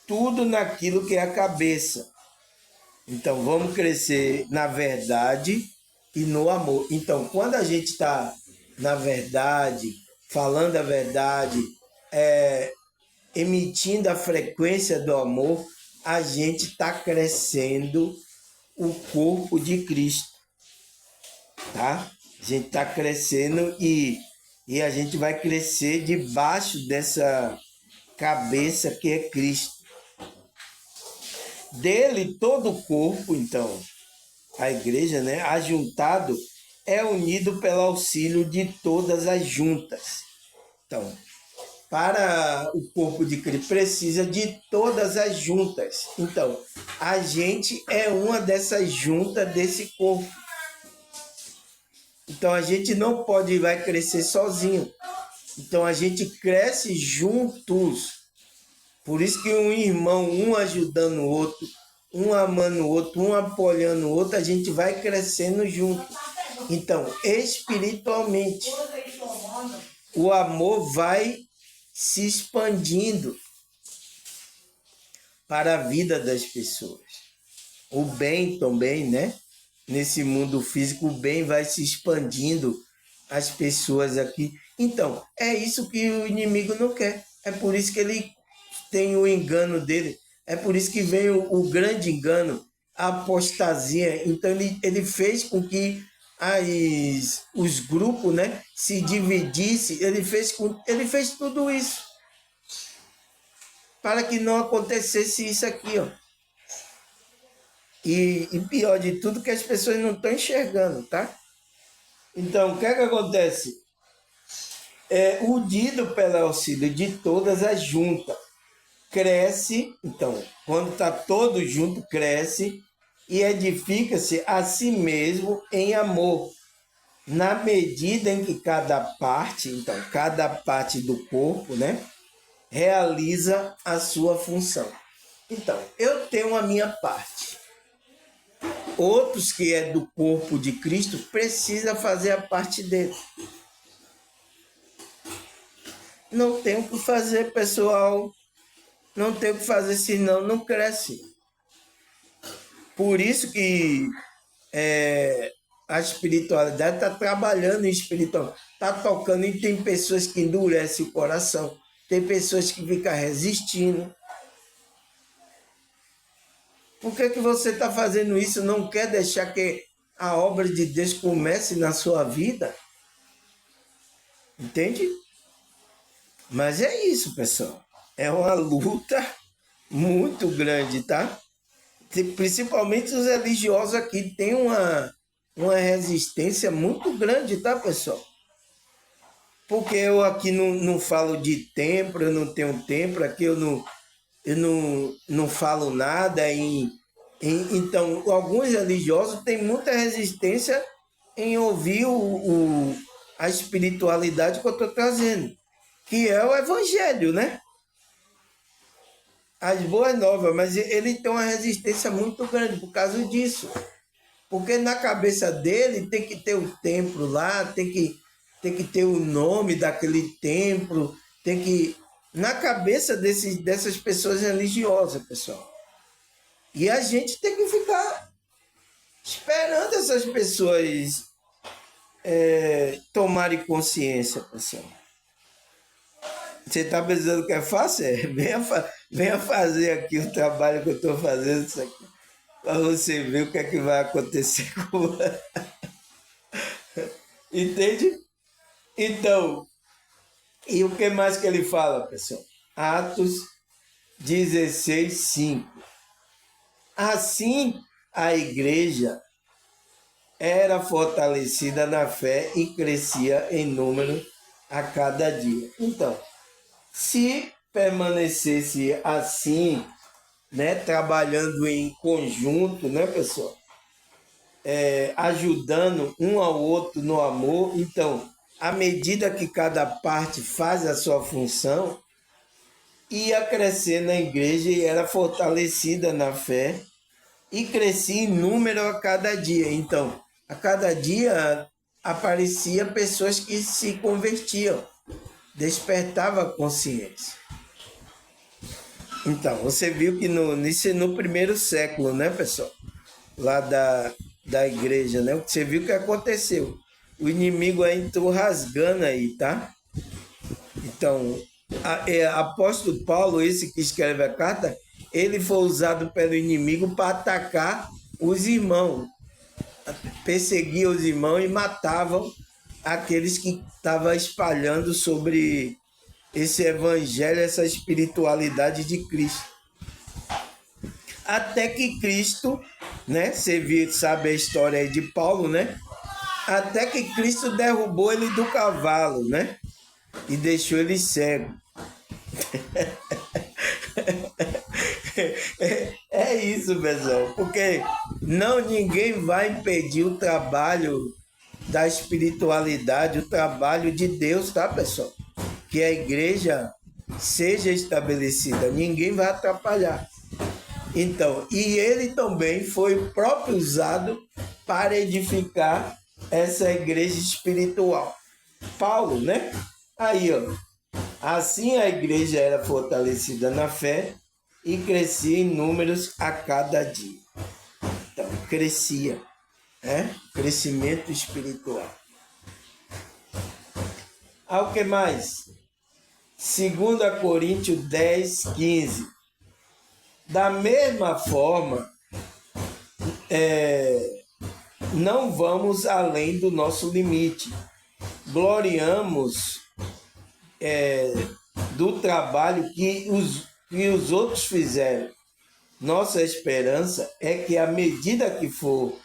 tudo naquilo que é a cabeça. Então, vamos crescer na verdade e no amor. Então, quando a gente está na verdade, falando a verdade, emitindo a frequência do amor, a gente está crescendo o corpo de Cristo. Tá? A gente está crescendo e a gente vai crescer debaixo dessa cabeça que é Cristo. Dele todo o corpo, então, a igreja, né, ajuntado, é unido pelo auxílio de todas as juntas. Então, para o corpo de Cristo, precisa de todas as juntas. Então, a gente é uma dessas juntas desse corpo. Então, a gente não vai crescer sozinho. Então, a gente cresce juntos. Por isso que um irmão, um ajudando o outro, um amando o outro, um apoiando o outro, a gente vai crescendo junto. Então, espiritualmente, o amor vai se expandindo para a vida das pessoas. O bem também, né? Nesse mundo físico, o bem vai se expandindo as pessoas aqui. Então, é isso que o inimigo não quer. É por isso que ele tem o engano dele. É por isso que vem o grande engano, a apostasia. Então, ele fez com que os grupos, né, se dividissem. Ele fez tudo isso para que não acontecesse isso aqui, ó. E pior de tudo, que as pessoas não estão enxergando, tá? Então, o que é que acontece? Unido pelo auxílio de todas as juntas, cresce. Então, quando está todo junto, cresce e edifica-se a si mesmo em amor, na medida em que cada parte do corpo, né, realiza a sua função. Então, eu tenho a minha parte. outros que é do corpo de Cristo precisa fazer a parte dele. Não tem o que fazer, pessoal. Não tem o que fazer, senão não cresce. Por isso que a espiritualidade está trabalhando em espiritual, está tocando, e tem pessoas que endurecem o coração, tem pessoas que ficam resistindo. Por que você está fazendo isso? Não quer deixar que a obra de Deus comece na sua vida? Entende? Mas é isso, pessoal. É uma luta muito grande, tá? Principalmente os religiosos aqui têm uma resistência muito grande, tá, pessoal? Porque eu aqui não falo de templo, eu não tenho templo, aqui eu não falo nada. Então, alguns religiosos têm muita resistência em ouvir a espiritualidade que eu estou trazendo, que é o evangelho, né? As boas novas, mas ele tem uma resistência muito grande por causa disso. Porque na cabeça dele tem que ter o templo lá, tem que ter o nome daquele templo, tem que... Na cabeça dessas pessoas religiosas, pessoal. E a gente tem que ficar esperando essas pessoas tomarem consciência, pessoal. Você está pensando que é fácil? Venha fazer aqui o trabalho que eu estou fazendo, isso aqui, para você ver o que é que vai acontecer com você. Entende? Então, e o que mais que ele fala, pessoal? Atos 16, 5. Assim, a igreja era fortalecida na fé e crescia em número a cada dia. Então, se permanecesse assim, né, trabalhando em conjunto, né, pessoal? Ajudando um ao outro no amor, então, à medida que cada parte faz a sua função, ia crescer na igreja e era fortalecida na fé e crescia em número a cada dia. Então, a cada dia aparecia pessoas que se convertiam, despertava a consciência. Então, você viu que no primeiro século, né, pessoal? Lá da igreja, né? Você viu o que aconteceu. O inimigo aí entrou rasgando aí, tá? Então, apóstolo Paulo, esse que escreve a carta, ele foi usado pelo inimigo para atacar os irmãos. Perseguia os irmãos e matavam aqueles que estavam espalhando sobre esse evangelho, essa espiritualidade de Cristo. Até que Cristo, né? Você sabe a história aí de Paulo, né? Até que Cristo derrubou ele do cavalo, né? E deixou ele cego. É isso, pessoal. Porque ninguém vai impedir o trabalho da espiritualidade, o trabalho de Deus, tá, pessoal? Que a igreja seja estabelecida. Ninguém vai atrapalhar. Então, e ele também foi o próprio usado para edificar essa igreja espiritual. Paulo, né? Aí, ó. Assim a igreja era fortalecida na fé e crescia em números a cada dia. Então, crescia, né? Crescimento espiritual. O que mais? 2 Coríntios 10, 15. Da mesma forma, não vamos além do nosso limite. Gloriamos do trabalho que os outros fizeram. Nossa esperança é que, à medida que for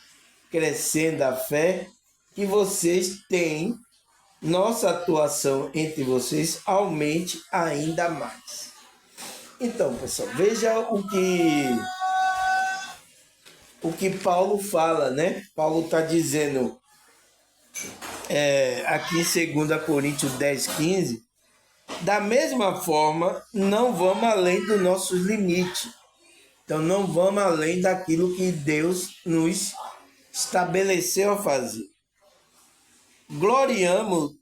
crescendo a fé que vocês têm, nossa atuação entre vocês aumente ainda mais. Então, pessoal, veja o que Paulo fala, né? Paulo está dizendo aqui em 2 Coríntios 10, 15, da mesma forma, não vamos além dos nossos limites. Então, não vamos além daquilo que Deus nos estabeleceu a fazer. Gloriamos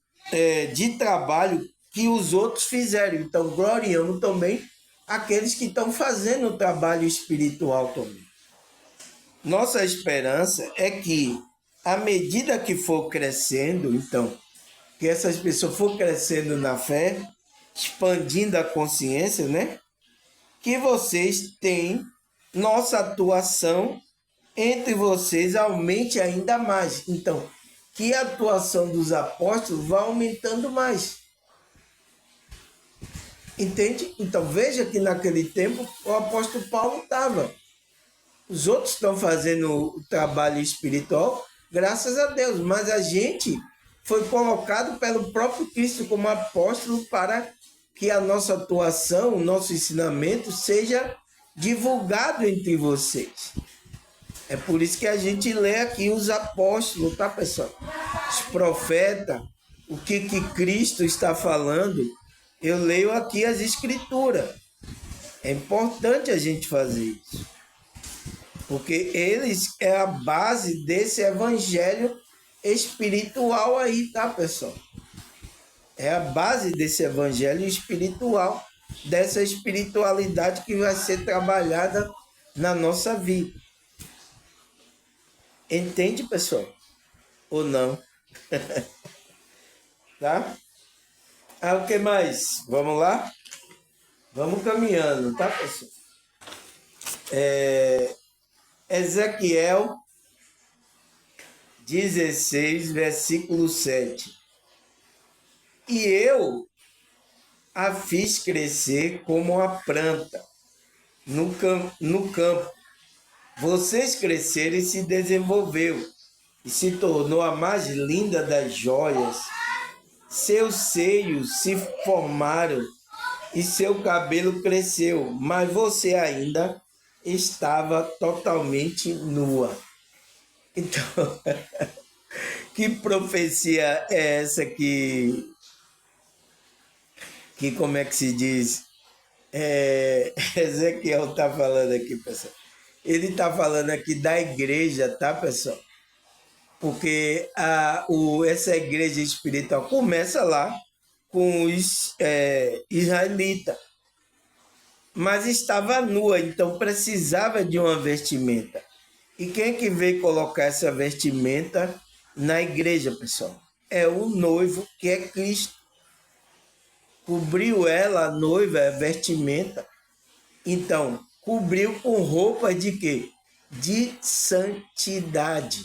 de trabalho que os outros fizeram. Então, gloriamos também aqueles que estão fazendo o trabalho espiritual também. Nossa esperança é que, à medida que for crescendo, então, que essas pessoas for crescendo na fé, expandindo a consciência, né? Que vocês têm nossa atuação entre vocês aumente ainda mais. Então, que a atuação dos apóstolos vá aumentando mais. Entende? Então, veja que naquele tempo o apóstolo Paulo estava. Os outros estão fazendo o trabalho espiritual, graças a Deus, mas a gente foi colocado pelo próprio Cristo como apóstolo para que a nossa atuação, o nosso ensinamento seja divulgado entre vocês. É por isso que a gente lê aqui os apóstolos, tá, pessoal? Os profetas, o que Cristo está falando. Eu leio aqui as escrituras. É importante a gente fazer isso. Porque eles é a base desse evangelho espiritual aí, tá, pessoal? É a base desse evangelho espiritual, dessa espiritualidade que vai ser trabalhada na nossa vida. Entende, pessoal? Ou não? Tá? O que mais? Vamos lá? Vamos caminhando, tá, pessoal? Ezequiel 16, versículo 7. E eu a fiz crescer como a planta no campo. Vocês cresceram e se desenvolveu, e se tornou a mais linda das joias. Seus seios se formaram e seu cabelo cresceu, mas você ainda estava totalmente nua. Então, que profecia é essa que como é que se diz? Ezequiel está falando aqui, pessoal. Ele está falando aqui da igreja, tá, pessoal? Porque essa igreja espiritual começa lá com os israelitas, mas estava nua, então precisava de uma vestimenta. E quem é que veio colocar essa vestimenta na igreja, pessoal? É o noivo, que é Cristo. Cobriu ela, a noiva, a vestimenta. Então, cobriu com roupa de quê? De santidade.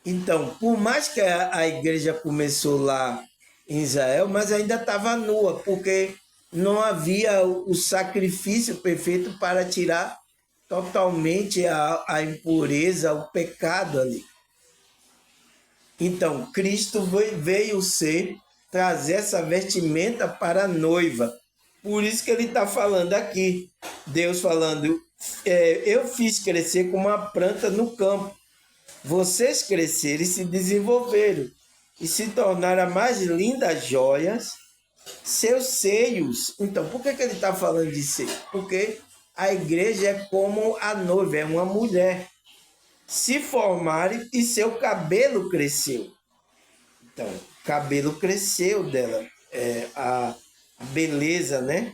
Então, por mais que a igreja começou lá em Israel, mas ainda estava nua, porque não havia o sacrifício perfeito para tirar totalmente a impureza, o pecado ali. Então, Cristo veio trazer essa vestimenta para a noiva. Por isso que ele está falando aqui, Deus falando, eu fiz crescer como uma planta no campo. Vocês cresceram e se desenvolveram, e se tornaram as mais lindas joias, seus seios. Então, por que ele está falando de seio? Porque a igreja é como a noiva, é uma mulher. Se formaram e seu cabelo cresceu. Então, o cabelo cresceu dela. A beleza, né?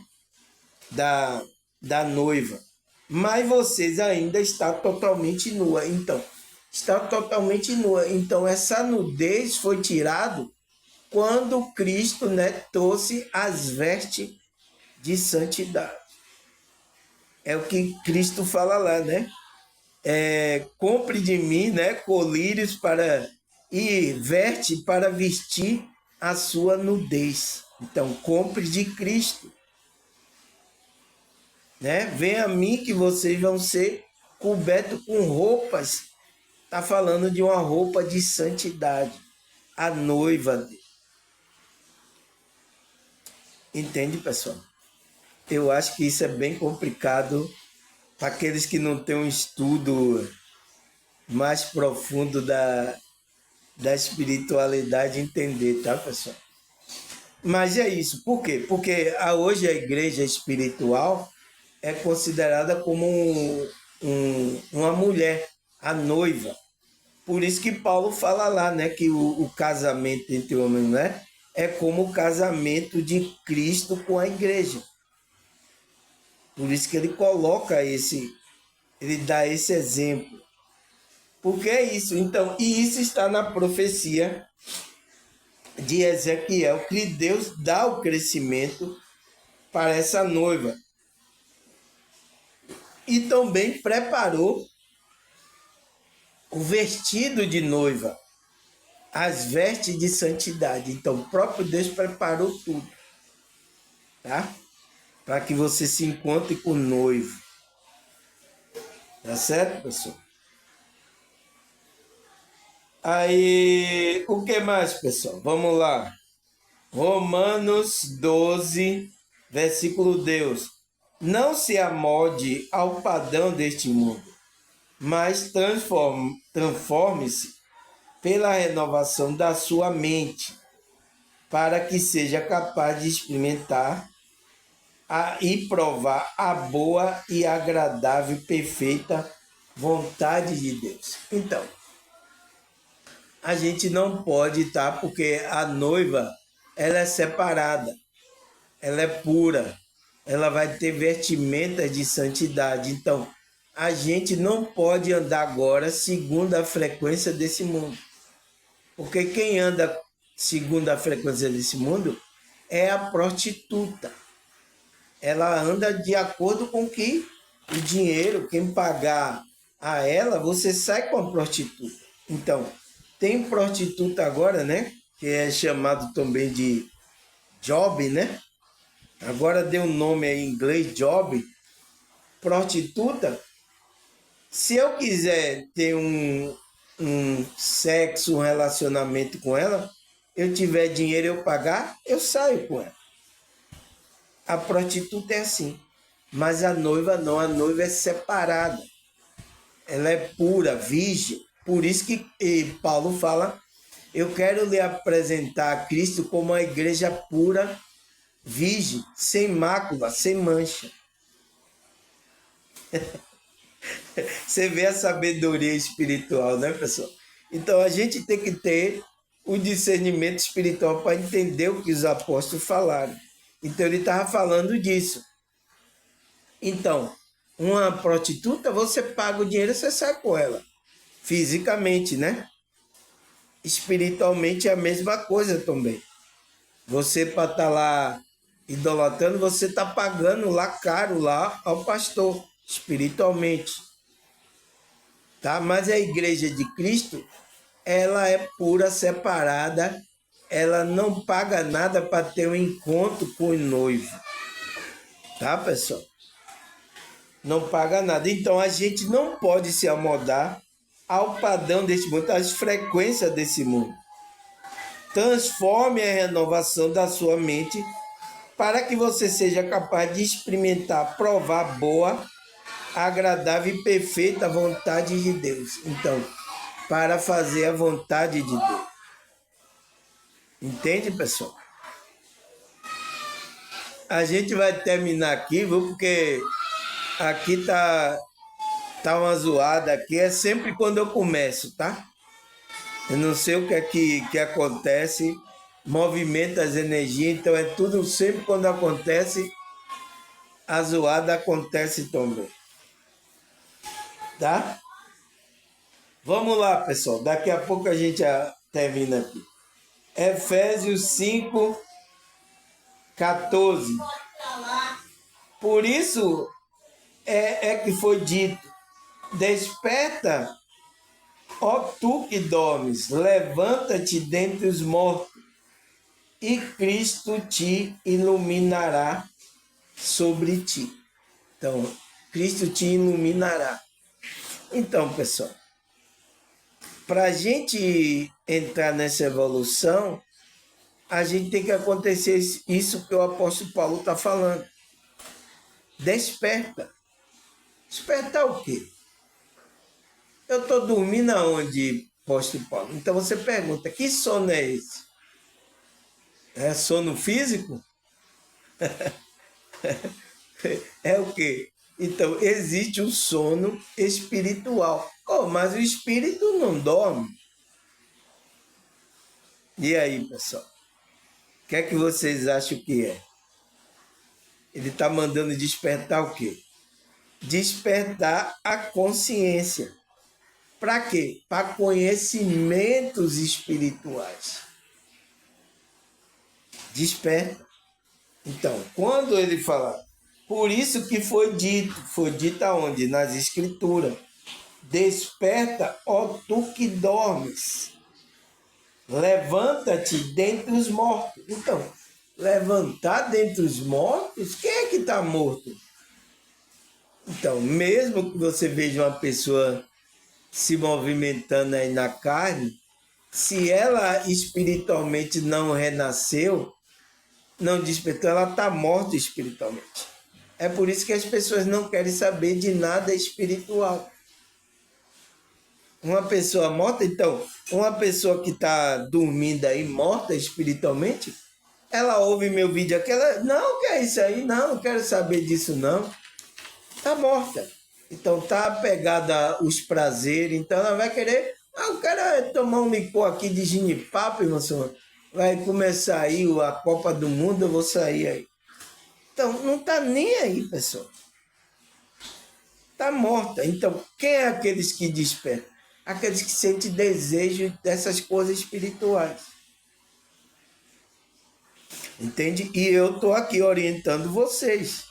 Da noiva. Mas vocês ainda estão totalmente nua. Então, está totalmente nua. Então, essa nudez foi tirada quando Cristo, né, trouxe as vestes de santidade. É o que Cristo fala lá, né? Compre de mim, né, colírios e veste para vestir a sua nudez. Então, compre de Cristo. Né? Venha a mim que vocês vão ser cobertos com roupas. Está falando de uma roupa de santidade. A noiva dele. Entende, pessoal? Eu acho que isso é bem complicado para aqueles que não têm um estudo mais profundo da espiritualidade entender, tá, pessoal? Mas é isso. Por quê? Porque hoje a igreja espiritual é considerada como uma mulher, a noiva. Por isso que Paulo fala lá, né, que o casamento entre homem e mulher é como o casamento de Cristo com a igreja. Por isso que ele coloca ele dá esse exemplo. Porque é isso. Então, e isso está na profecia de Ezequiel, que Deus dá o crescimento para essa noiva. E também preparou o vestido de noiva, as vestes de santidade. Então, o próprio Deus preparou tudo, tá? Para que você se encontre com o noivo. Tá certo, pessoal? Aí, o que mais, pessoal? Vamos lá. Romanos 12, versículo Deus. Não se amolde ao padrão deste mundo, mas transforme-se pela renovação da sua mente, para que seja capaz de experimentar e provar a boa e agradável e perfeita vontade de Deus. Então, a gente não pode estar, porque a noiva, ela é separada, ela é pura, ela vai ter vestimentas de santidade. Então, a gente não pode andar agora segundo a frequência desse mundo. Porque quem anda segundo a frequência desse mundo é a prostituta. Ela anda de acordo com que o dinheiro, quem pagar a ela, você sai com a prostituta. Então, tem prostituta agora, né? Que é chamado também de job, né? Agora deu um nome aí em inglês, job. Prostituta. Se eu quiser ter um sexo, um relacionamento com ela, eu tiver dinheiro eu pagar, eu saio com ela. A prostituta é assim. Mas a noiva não, a noiva é separada. Ela é pura, virgem. Por isso que Paulo fala, eu quero lhe apresentar a Cristo como uma igreja pura, virgem, sem mácula, sem mancha. Você vê a sabedoria espiritual, né, pessoal? Então, a gente tem que ter o discernimento espiritual para entender o que os apóstolos falaram. Então, ele estava falando disso. Então, uma prostituta, você paga o dinheiro, você sai com ela. Fisicamente, né? Espiritualmente é a mesma coisa também. Você, para estar lá idolatrando, você está pagando lá caro lá ao pastor, espiritualmente. Tá? Mas a igreja de Cristo, ela é pura, separada, ela não paga nada para ter um encontro com o noivo. Tá, pessoal? Não paga nada. Então, a gente não pode se amoldar ao padrão desse mundo, às frequências desse mundo. Transforme a renovação da sua mente para que você seja capaz de experimentar, provar boa, agradável e perfeita vontade de Deus. Então, para fazer a vontade de Deus. Entende, pessoal? A gente vai terminar aqui, viu? Porque aqui tá uma zoada aqui. É sempre quando eu começo, tá? Eu não sei o que é que acontece. Movimenta as energias. Então, é tudo sempre quando acontece. A zoada acontece também. Tá? Vamos lá, pessoal. Daqui a pouco a gente já termina aqui. Efésios 5, 14. Por isso é que foi dito: desperta, ó tu que dormes, levanta-te dentre os mortos, e Cristo te iluminará sobre ti. Então, Cristo te iluminará. Então, pessoal, para a gente entrar nessa evolução, a gente tem que acontecer isso que o apóstolo Paulo está falando. Desperta. Despertar o quê? Eu estou dormindo aonde, apóstolo Paulo? Então você pergunta, que sono é esse? É sono físico? É o quê? Então, existe um sono espiritual. Oh, mas o espírito não dorme. E aí, pessoal? O que é que vocês acham que é? Ele está mandando despertar o quê? Despertar a consciência. Para quê? Para conhecimentos espirituais. Desperta. Então, quando ele fala, por isso que foi dito aonde? Nas Escrituras. Desperta, ó tu que dormes. Levanta-te dentre os mortos. Então, levantar dentre os mortos? Quem é que está morto? Então, mesmo que você veja uma pessoa se movimentando aí na carne, se ela espiritualmente não renasceu, não despertou, ela está morta espiritualmente. É por isso que as pessoas não querem saber de nada espiritual. Uma pessoa morta, então, uma pessoa que está dormindo aí, morta espiritualmente, ela ouve meu vídeo aqui, ela, não, que é isso aí? Não quero saber disso não. Está morta. Então, está apegada aos prazeres, então ela vai querer, eu quero tomar um licor aqui de ginipapo, irmão, vai começar aí a Copa do Mundo, eu vou sair aí. Então, não está nem aí, pessoal. Está morta. Então, quem é aqueles que despertam? Aqueles que sentem desejo dessas coisas espirituais. Entende? E eu estou aqui orientando vocês.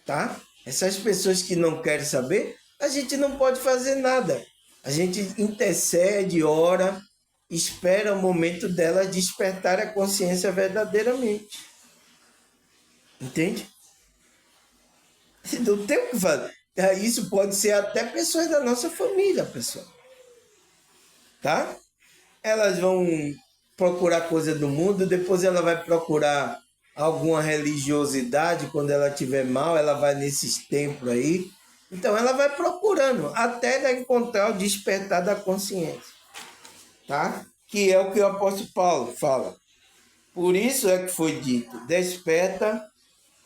Tá? Essas pessoas que não querem saber, a gente não pode fazer nada. A gente intercede, ora, espera o momento delas despertar a consciência verdadeiramente. Entende? Não tem o que fazer. Isso pode ser até pessoas da nossa família, pessoal. Tá? Elas vão procurar coisa do mundo, depois ela vai procurar alguma religiosidade, quando ela estiver mal, ela vai nesses templos aí. Então ela vai procurando, até ela encontrar o despertar da consciência. Tá? Que é o que o apóstolo Paulo fala. Por isso é que foi dito, desperta,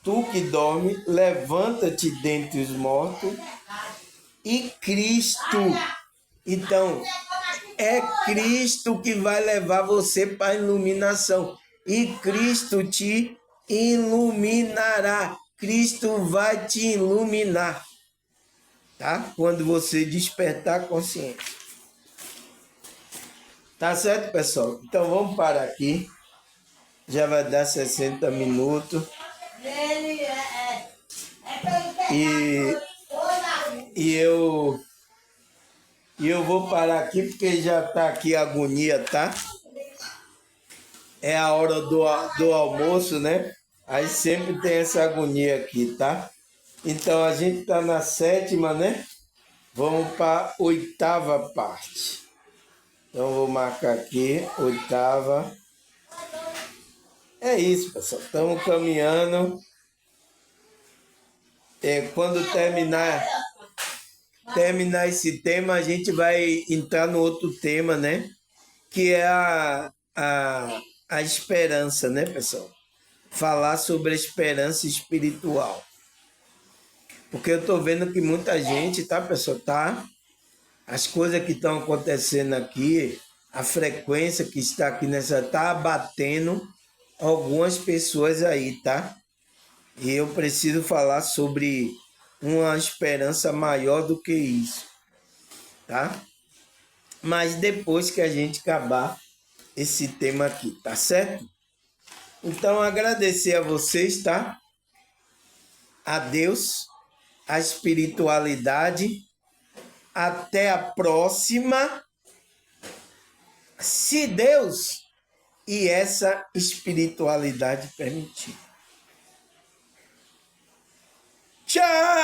tu que dorme, levanta-te dentre os mortos, e Cristo. Então, é Cristo que vai levar você para a iluminação. E Cristo te iluminará. Cristo vai te iluminar. Tá? Quando você despertar a consciência. Tá certo, pessoal? Então vamos parar aqui. Já vai dar 60 minutos. E eu vou parar aqui porque já está aqui a agonia, tá? É a hora do almoço, né? Aí sempre tem essa agonia aqui, tá? Então a gente está na 7ª, né? Vamos para a 8ª parte. Então vou marcar aqui, 8ª. É isso, pessoal. Estamos caminhando. Quando terminar esse tema, a gente vai entrar no outro tema, né? Que é a esperança, né, pessoal? Falar sobre a esperança espiritual. Porque eu estou vendo que muita gente, tá, pessoal? Tá? As coisas que estão acontecendo aqui, a frequência que está aqui nessa, tá abatendo algumas pessoas aí, tá? E eu preciso falar sobre uma esperança maior do que isso, tá? Mas depois que a gente acabar esse tema aqui, tá certo? Então, agradecer a vocês, tá? A Deus, a espiritualidade. Até a próxima. Se Deus e essa espiritualidade permitir. Tchau!